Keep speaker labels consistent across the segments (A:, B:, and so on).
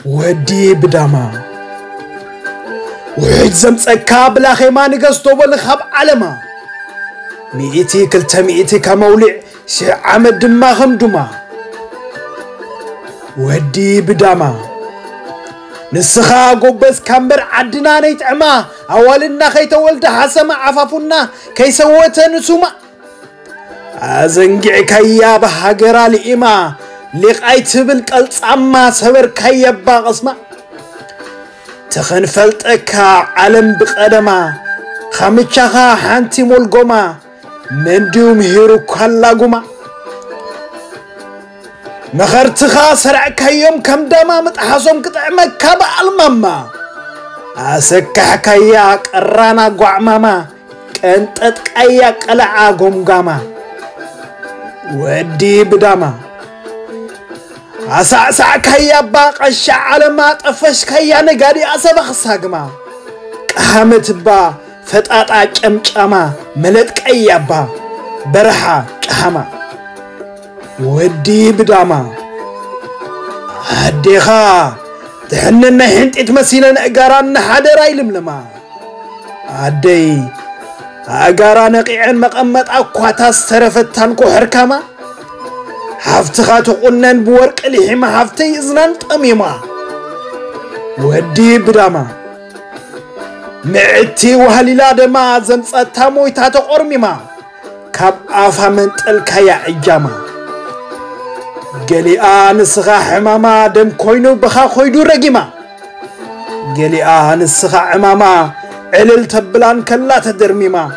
A: ودي بداما وحيد زمصكا بلا خيما نغستو بالخب علما مئتي كلتا مئتي كمولع شي عمد ما خمدما ودي بداما نسخا قبس كامبر عدنا نيتعما أولنا خيتولد حسما عفافنا كي سوتا نسوما أزنقع كيا بحقرا لإما لقاي تبلك الصعما سبر كيا باغسما تخنفلتكا علم بقدما خمتشاها حانتي مولقوما من دوم هيرو كالاقوما مخرتخا سرعك يوم كم داما متحاسوم كتعمك كابا الماما أسكح كياك الرانا قعماما كنتت كياك ألعا قمقاما ودي بداما أسعسع كيا باق الشعالمات أفش كيا نقاري أسبخ ساقما كهامت با فتاتا كمكاما ملت كيا با برحا كهاما ودي بداما هديخا تحننا هنت اتمسينا اقاران حدا راي لملما هدي اقاران قيعن مقامات اقواتا استرفتان كو حركاما حفتخا تقنن بورق لحما حفتي ازنان تقميما ودي بداما معتي وهليلا دما زمصتا مويتا تقرميما كاب افا من تلكايا اجاما قلي نسخا حماما دم كوينو بخا خويدو رقيما قلي نسخا حماما علل تبلان كلا تدرميما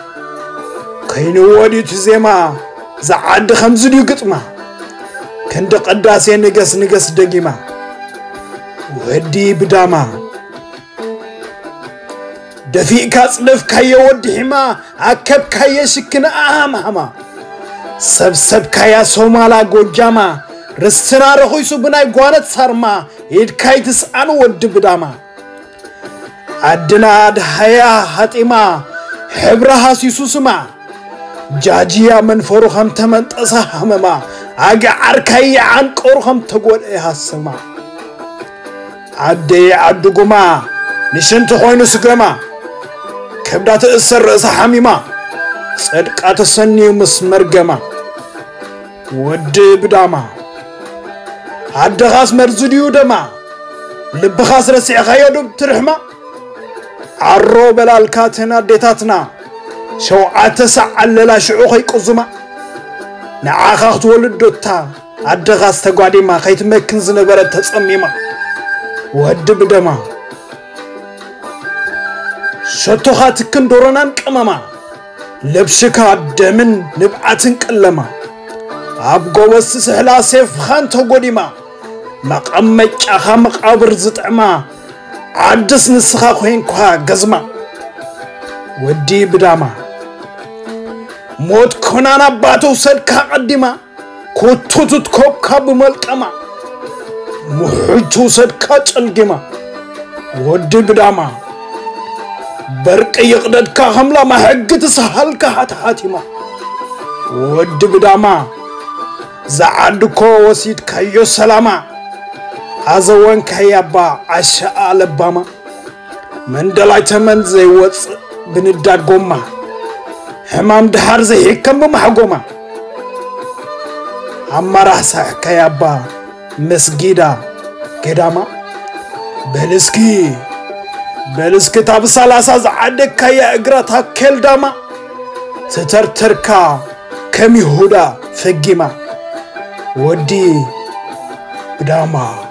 A: كينو ودي تزيما زعاد خمزديو قطما كند قداسي نقس دقيما ودي بداما دفيق كاصلف كايا ودحما عكب كايا شكنا هما سب كايا سومالا قوجاما رستنا رخويسو بناي قوانت سارما يد كايتس انو ود بداما عدنا دحيا حتيما حبرها سيسوسما جاجيا من فروخم تمنطسا همما اگا عركايا عن قورخم تقول ايها السما عدي عدقما نشنت خوينو سقما كبدات السر رأس حميما صدقات السني مسمرقما ود بداما عد خاص مرزديو دما لب خاص رسيع خيادو بترحما عرو بلالكاتنا ديتاتنا شو عتسع للا شعوخي قزما نعاخاخ تولدوتا عد خاص تقواديما خيت مكن زنبرت تصميما ود بدما شتوخات كندورنان كماما لبشكا دمن نبعتن كلما عبقو وس سهلا سيف خان تقوديما مقامك اخا مقابر زطعما عدس نسخا خوين كوها قزما ودي بداما موت كونانا باتو سدكا قديما كوتوتوت كوكا بملقما محجو سدكا تلقما ودي بداما برق يقدد كهملا ما حقت سهل كهاتهاتما ود بداما زعدكو وسيد كيو سلاما ازوان كيابا عشاء لباما من دلاي تمن زي وص بنداد قوما حمام دحار زي هكم بمحقوما اما راسا كيابا مسجيدا كداما بلس كتاب سلاسة زعدك كيا اقراتها كل داما سترتركا كم يهودا فقيما ودي بداما